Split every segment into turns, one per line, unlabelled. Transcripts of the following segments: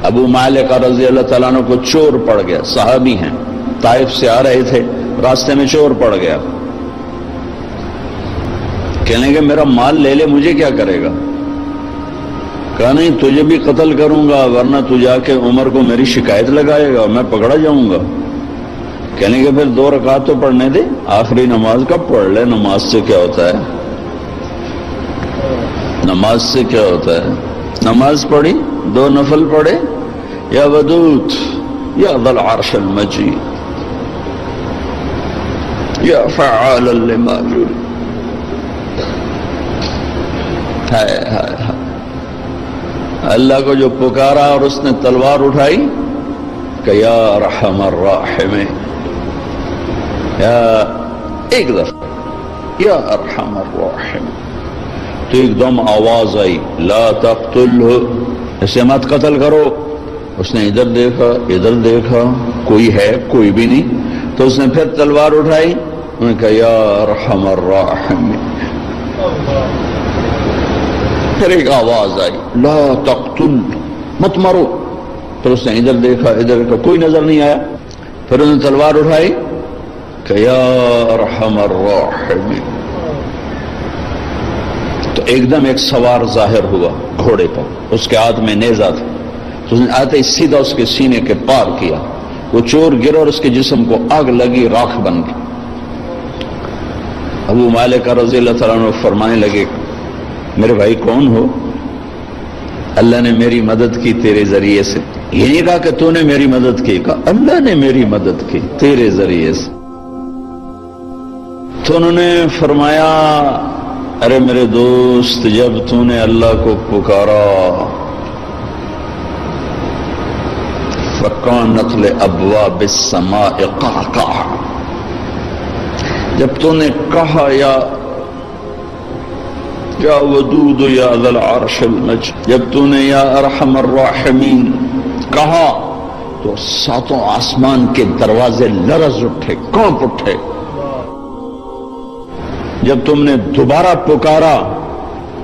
ابو معلقہ رضی اللہ تعالیٰ عنہ کو چور پڑ گیا، صحابی ہیں، طائف سے آ رہے تھے، راستے میں چور پڑ گیا، کہنے کہ میرا مال لے لے، مجھے کیا کرے گا؟ کہا نہیں، تجھے بھی قتل کروں گا، ورنہ تو جا کے عمر کو میری شکایت لگائے گا، میں پکڑا جاؤں گا۔ کہنے کہ پھر 2 رکعت تو پڑھنے دے، آخری نماز کا پڑھ لے، نماز سے کیا ہوتا ہے؟ نماز سے کیا ہوتا ہے؟ نماز پڑھی، 2 نفل پڑھے، یا ودود یا ذا العرش المجید یا فعالا لما یرید۔ ہائے ہائے ہائے، اللہ کو جو پکارا اور اس نے تلوار اٹھائی کہ یا ارحم الراحمین، یا ایک دفعہ یا ارحم الراحمین، تو ایک دم آواز آئی لا تقتلہ، اسے مت قتل کرو۔ اس نے ادھر دیکھا ادھر دیکھا، کوئی ہے؟ کوئی بھی نہیں۔ تو اس نے پھر تلوار اٹھائی، انہوں نے کہا یا ارحم الراحمین۔ پھر ایک آواز آئی لا تقتل، مت مارو۔ پھر اس نے ادھر دیکھا ادھر دیکھا، کوئی نظر نہیں آیا۔ پھر انہوں نے تلوار اٹھائی کہ یا ارحم الراحمین۔ تو ایک دم ایک سوار ظاہر ہوا گھوڑے پر، اس کے ہاتھ میں نیزہ تھا، تو اس نے آتے ہی سیدھا اس کے سینے کے پار کیا، وہ چور گر اور اس کے جسم کو آگ لگی، راکھ بن گئی۔ ابو معلقہ رضی اللہ تعالیٰ عنہ فرمانے لگے میرے بھائی کون ہو؟ اللہ نے میری مدد کی تیرے ذریعے سے۔ یہ نہیں کہا کہ تو نے میری مدد کی، کہا اللہ نے میری مدد کی تیرے ذریعے سے۔ تو انہوں نے فرمایا ارے میرے دوست، جب تو نے اللہ کو پکارا فَكَانَتْ لِأَبْوَابِ السَّمَاءِ قَعْقَعًا، جب تو نے کہا یا ودود یا ذا العرش المجید، جب تو نے یا ارحم الراحمین کہا تو 7 آسمان کے دروازے لرز اٹھے، کانپ اٹھے۔ جب تم نے دوبارہ پکارا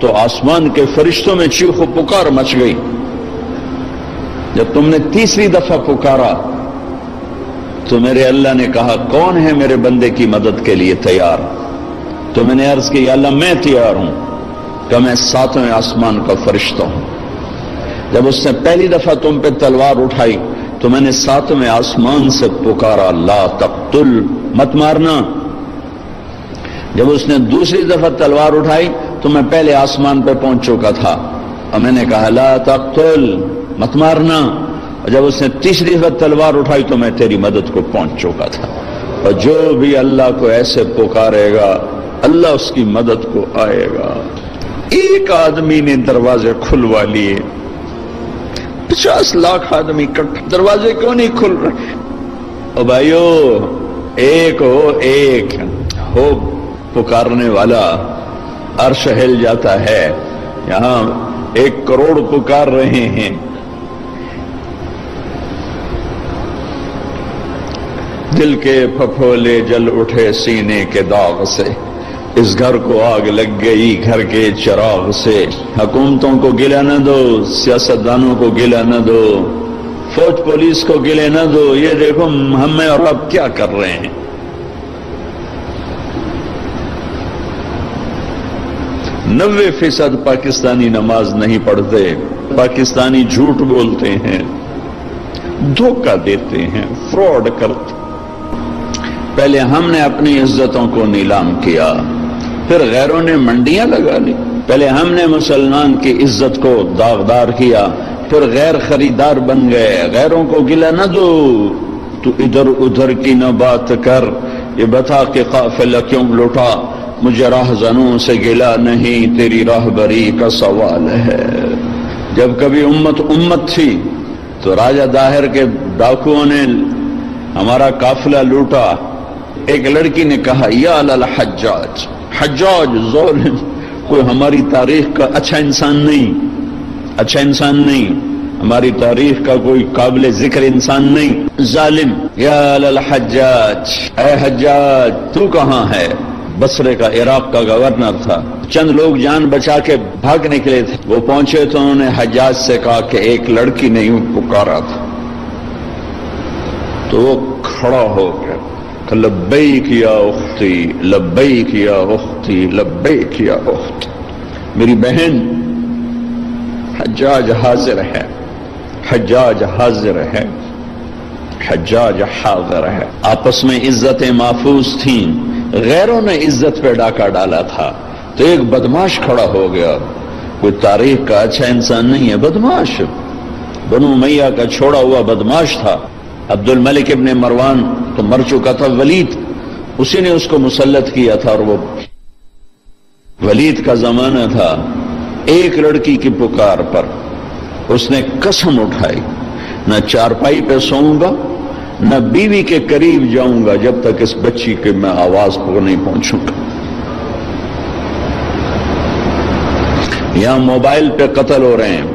تو آسمان کے فرشتوں میں چیخ و پکار مچ گئی۔ جب تم نے تیسری دفعہ پکارا تو میرے اللہ نے کہا کون ہے میرے بندے کی مدد کے لیے تیار؟ تو میں نے عرض کی یا اللہ میں تیار ہوں، کہ میں 7ویں آسمان کا فرشتہ ہوں۔ جب اس نے پہلی دفعہ تم پہ تلوار اٹھائی تو میں نے 7ویں آسمان سے پکارا لا تقتل، مت مارنا۔ جب اس نے دوسری دفعہ تلوار اٹھائی تو میں پہلے آسمان پہ پہنچ چکا تھا اور میں نے کہا لا تقتل، مت مارنا۔ اور جب اس نے تیسری دفعہ تلوار اٹھائی تو میں تیری مدد کو پہنچ چکا تھا۔ اور جو بھی اللہ کو ایسے پکارے گا اللہ اس کی مدد کو آئے گا۔ ایک آدمی نے دروازے کھلوا لیے، 50 لاکھ آدمی اکٹھے، دروازے کیوں نہیں کھل رہے؟ او بھائیو، ایک ہو پکارنے والا، عرش ہل جاتا ہے۔ یہاں 1 کروڑ پکار رہے ہیں، دل کے پھپھولے جل اٹھے سینے کے داغ سے، اس گھر کو آگ لگ گئی گھر کے چراغ سے۔ حکومتوں کو گلہ نہ دو، سیاستدانوں کو گلہ نہ دو، فوج پولیس کو گلہ نہ دو، یہ دیکھو ہم اور آپ کیا کر رہے ہیں۔ 90% پاکستانی نماز نہیں پڑھتے، پاکستانی جھوٹ بولتے ہیں، دھوکہ دیتے ہیں، فراڈ کرتے۔ پہلے ہم نے اپنی عزتوں کو نیلام کیا، پھر غیروں نے منڈیاں لگا لی۔ پہلے ہم نے مسلمان کی عزت کو داغدار کیا، پھر غیر خریدار بن گئے۔ غیروں کو گلہ نہ دو، تو ادھر ادھر کی نہ بات کر، یہ بتا کہ قافلہ کیوں لوٹا، مجھے راہزنوں سے گلہ نہیں، تیری راہبری کا سوال ہے۔ جب کبھی امت تھی تو راجہ داہر کے ڈاکوؤں نے ہمارا قافلہ لوٹا۔ ایک لڑکی نے کہا یا للحجاج، حجاج ظالم، کوئی ہماری تاریخ کا اچھا انسان نہیں، ہماری تاریخ کا کوئی قابل ذکر انسان نہیں، ظالم۔ یا للحجاج، اے حجاج تو کہاں ہے؟ بصرے کا، عراق کا گورنر تھا. چند لوگ جان بچا کے بھاگ نکلے تھے. وہ پہنچے تو انہوں نے حجاج سے کہا کہ ایک لڑکی نے یوں پکارا تھا. تو وہ کھڑا ہو گیا کہ لبیک یا اختی، لبیک یا اختی، لبیک یا اختی. میری بہن، حجاج حاضر ہے، حجاج حاضر ہے، حجاج حاضر ہے. آپس میں عزتیں محفوظ تھیں، غیروں نے عزت پہ ڈاکہ ڈالا تھا. تو ایک بدماش کھڑا ہو گیا، کوئی تاریخ کا اچھا انسان نہیں ہے، بدماش، بنو امیہ کا چھوڑا ہوا بدماش تھا. عبد الملک ابن مروان تو مر چکا تھا، ولید اسی نے اس کو مسلط کیا تھا. اور وہ ولید کا زمانہ تھا. ایک لڑکی کی پکار پر اس نے قسم اٹھائی، نہ چارپائی پہ سوؤں گا، نہ بیوی کے قریب جاؤں گا جب تک اس بچی کے میں آواز کو نہیں پہنچوں گا. یہاں موبائل پہ قتل ہو رہے ہیں،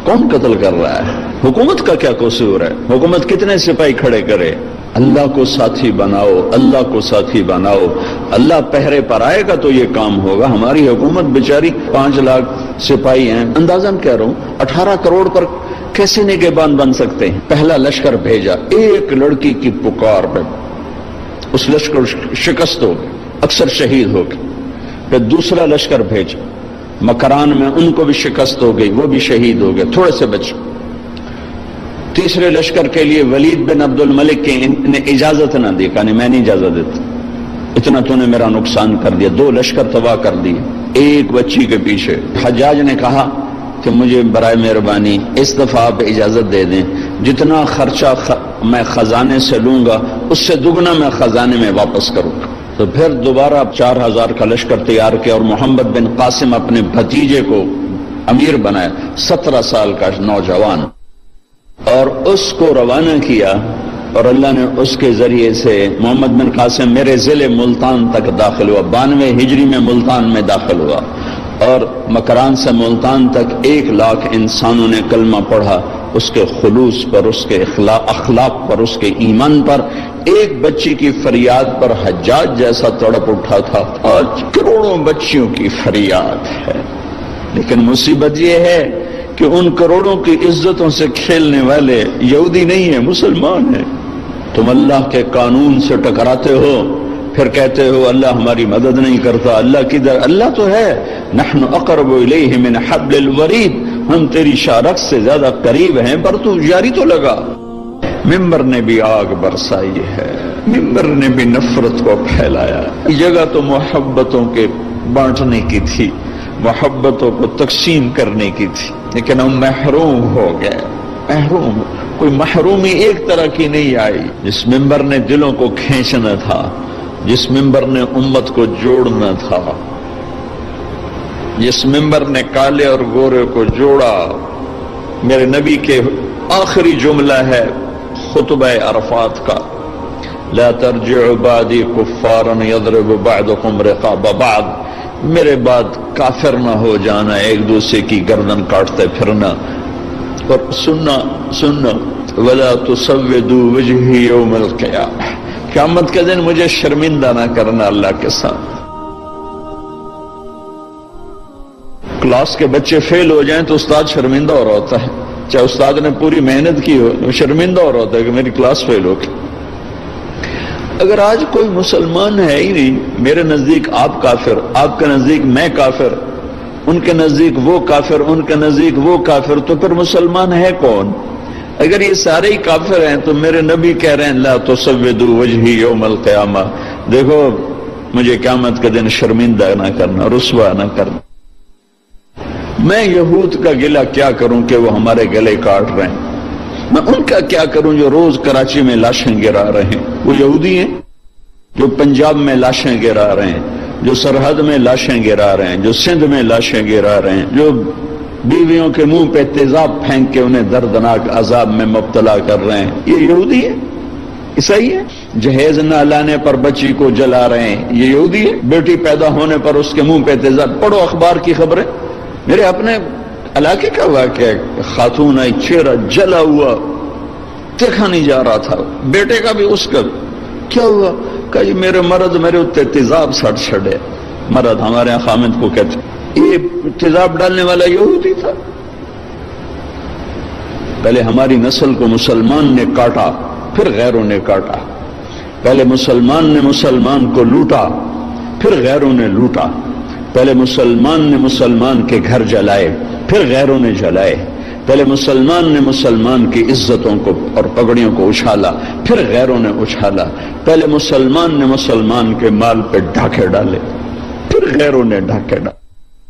کون قتل کر رہا ہے؟ حکومت کا کیا قصور ہے؟ حکومت کتنے سپاہی کھڑے کرے؟ اللہ کو ساتھی بناؤ، اللہ کو ساتھی بناؤ. اللہ پہرے پر آئے گا تو یہ کام ہوگا. ہماری حکومت بیچاری 5 لاکھ سپاہی ہیں، اندازاً کہہ رہا ہوں 18 کروڑ پر کیسے نگہبان بن سکتے ہیں؟ پہلا لشکر بھیجا، ایک لڑکی کی پکار پہ اس لشکر شکست ہو گئی، اکثر شہید ہو گئے. پھر دوسرا لشکر بھیجا، مکران میں ان کو بھی شکست ہو گئی، وہ بھی شہید ہو گئے، تھوڑے سے بچے. تیسرے لشکر کے لیے ولید بن عبد الملک کے نے اجازت نہ دی، کہا نہیں میں نہیں اجازت دیتا، اتنا تو نے میرا نقصان کر دیا. 2 لشکر تباہ کر دیے ایک بچی کے پیچھے. حجاج نے کہا کہ مجھے برائے مہربانی اس دفعہ آپ اجازت دے دیں، جتنا خرچہ میں خزانے سے لوں گا اس سے دگنا میں خزانے میں واپس کروں گا. تو پھر دوبارہ 4000 کا لشکر تیار کیا اور محمد بن قاسم اپنے بھتیجے کو امیر بنایا، 17 سال کا نوجوان، اور اس کو روانہ کیا. اور اللہ نے اس کے ذریعے سے محمد بن قاسم میرے ضلع ملتان تک داخل ہوا. 92 ہجری میں ملتان میں داخل ہوا، اور مکران سے ملتان تک 1 لاکھ انسانوں نے کلمہ پڑھا. اس کے خلوص پر، اس کے اخلاق پر، اس کے ایمان پر. ایک بچی کی فریاد پر حجاج جیسا تڑپ اٹھا تھا. آج کروڑوں بچیوں کی فریاد ہے. لیکن مصیبت یہ ہے کہ ان کروڑوں کی عزتوں سے کھیلنے والے یہودی نہیں ہیں، مسلمان ہیں. تم اللہ کے قانون سے ٹکراتے ہو، پھر کہتے ہو اللہ ہماری مدد نہیں کرتا. اللہ کدھر؟ اللہ تو ہے. نحن اقرب الیہ من حبل الورید، ہم تیری شارخ سے زیادہ قریب ہیں، پر تو جاری تو لگا. ممبر نے بھی آگ برسائی ہے، ممبر نے بھی نفرت کو پھیلایا. یہ جگہ تو محبتوں کے بانٹنے کی تھی، محبتوں کو تقسیم کرنے کی تھی، لیکن ہم محروم ہو گئے. محروم، کوئی محرومی ایک طرح کی نہیں آئی. جس ممبر نے دلوں کو کھینچنا تھا، جس ممبر نے امت کو جوڑنا تھا، جس ممبر نے کالے اور گورے کو جوڑا. میرے نبی کے آخری جملہ ہے خطبہ عرفات کا، لا ترجعوا بعدی کفارا یضرب بعضکم رقاب بعض. میرے بعد کافر نہ ہو جانا، ایک دوسرے کی گردن کاٹتے پھرنا. اور سننا ولا تسودوا وجہی یوم القیامہ، قیامت کے دن مجھے شرمندہ نہ کرنا اللہ کے ساتھ. کلاس کے بچے فیل ہو جائیں تو استاد شرمندہ ہو رہا ہوتا ہے، چاہے استاد نے پوری محنت کی ہو، شرمندہ ہو رہا ہوتا ہے کہ میری کلاس فیل ہو گئی. اگر آج کوئی مسلمان ہے ہی نہیں، میرے نزدیک آپ کافر، آپ کے نزدیک میں کافر، ان کے نزدیک وہ کافر، ان کے نزدیک وہ کافر، تو پھر مسلمان ہے کون؟ اگر یہ سارے ہی کافر ہیں تو میرے نبی کہہ رہے ہیں لا تسودوا وجہی یوم القیامہ، دیکھو مجھے قیامت کے دن شرمندہ نہ کرنا، رسوا نہ کرنا. میں یہود کا گلہ کیا کروں کہ وہ ہمارے گلے کاٹ رہے ہیں، میں ان کا کیا کروں جو روز کراچی میں لاشیں گرا رہے ہیں. وہ یہودی ہیں جو پنجاب میں لاشیں گرا رہے ہیں، جو سرحد میں لاشیں گرا رہے ہیں، جو سندھ میں لاشیں گرا رہے ہیں، جو بیویوں کے منہ پہ تیزاب پھینک کے انہیں دردناک عذاب میں مبتلا کر رہے ہیں. یہ یہودی ہے؟ عیسائی ہے؟ جہیز نہ لانے پر بچی کو جلا رہے ہیں، یہ یہودی ہے؟ بیٹی پیدا ہونے پر اس کے منہ پہ تیزاب. پڑھو اخبار کی خبریں. میرے اپنے علاقے کا واقعہ، خاتون آئی، چہرہ جلا ہوا، دیکھا نہیں جا رہا تھا، بیٹے کا بھی اس کا کیا ہوا؟ کہ یہ میرے مرد میرے اتنے تیزاب سٹ چھڑے. مرد ہمارے یہاں خامد کو کہتے ہیں. یہ تیزاب ڈالنے والا یہودی تھا. پہلے ہماری نسل کو مسلمان نے کاٹا، پھر غیروں نے کاٹا. پہلے مسلمان نے مسلمان کو لوٹا، پھر غیروں نے لوٹا. پہلے مسلمان نے مسلمان کے گھر جلائے، پھر غیروں نے جلائے. پہلے مسلمان نے مسلمان کی عزتوں کو اور پگڑیوں کو اچھالا، پھر غیروں نے اچھالا. پہلے مسلمان نے مسلمان کے مال پہ ڈاکے ڈالے، پھر غیروں نے ڈاکے ڈالے.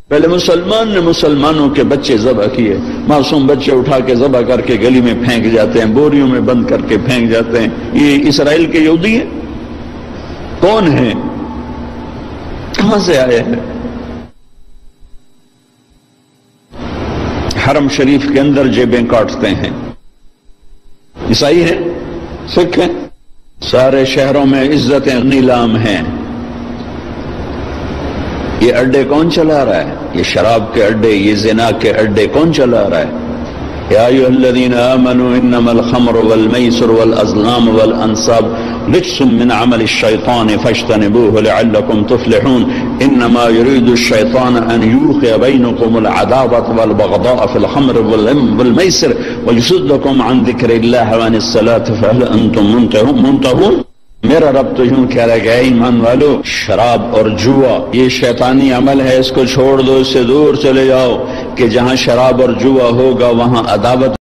پہلے مسلمان نے مسلمانوں کے بچے ذبح کیے، معصوم بچے اٹھا کے ذبح کر کے گلی میں پھینک جاتے ہیں، بوریوں میں بند کر کے پھینک جاتے ہیں. یہ اسرائیل کے یہودی ہیں؟ کون ہیں؟ کہاں سے آئے ہیں؟ حرم شریف کے اندر جیبیں کاٹتے ہیں. عیسائی ہیں، سکھ ہیں. سارے شہروں میں عزتیں نیلام ہیں. یہ اڈے کون چلا رہا ہے؟ یہ شراب کے اڈے، یہ زنا کے اڈے کون چلا رہا ہے؟ یا ایھا الذین آمنوا انما الخمر والمیسر والازلام والانصاب رجس من عمل الشیطان فاجتنبوه لعلکم تفلحون. انما يريد الشیطان ان یوقع بینکم العداوة والبغضاء في الخمر والمیسر ویصدکم عن ذکر اللہ وعن الصلاة فهل انتم منتهون. میرا رب تو یوں کہہ رہا ہے کہ اے ایمان والو، شراب اور جوا یہ شیطانی عمل ہے، اس کو چھوڑ دو، اس سے دور چلے جاؤ. کہ جہاں شراب اور جوا ہوگا وہاں عداوت